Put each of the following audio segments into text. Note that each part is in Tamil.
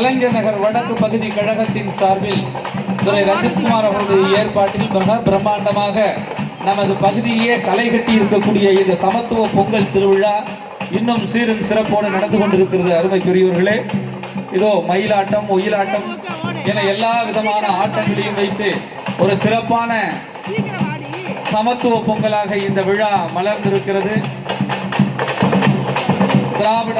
கலைஞர் நகர் வடக்கு பகுதி கழகத்தின் சார்பில் துரை ரஞ்சித்குமார் அவர்களுடைய ஏற்பாட்டில் மிக பிரம்மாண்டமாக நமது பகுதியே களை கட்டி இருக்கக்கூடிய இந்த சமத்துவ பொங்கல் திருவிழா இன்னும் சீரும் சிறப்போடு நடந்து கொண்டிருக்கிறது. அருமைக்குரியவர்களே, இதோ மயிலாட்டம், ஒயிலாட்டம் என எல்லா விதமான ஆட்டங்களையும் வைத்து ஒரு சிறப்பான சமத்துவ பொங்கலாக இந்த விழா மலர்ந்திருக்கிறது. திராவிட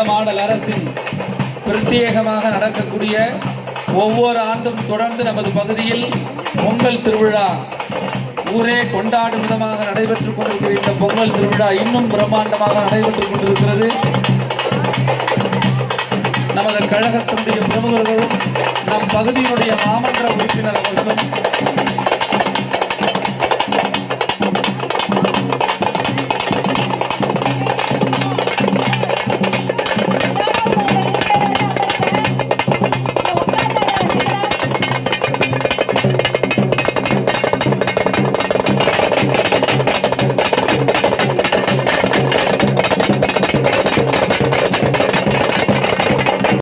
மாடல் அரசின் பிரத்யேகமாக நடக்கக்கூடிய ஒவ்வொரு ஆண்டும் தொடர்ந்து நமது பகுதியில் பொங்கல் திருவிழா ஊரே கொண்டாடும் விதமாக நடைபெற்றுக் கொண்டிருக்கிற இந்த பொங்கல் திருவிழா இன்னும் பிரம்மாண்டமாக நடைபெற்றுக் கொண்டிருக்கிறது. நமது கழகத்தினுடைய பிரமுகர்களும் நம் பகுதியினுடைய மாமன்ற உறுப்பினர் அவர்களும்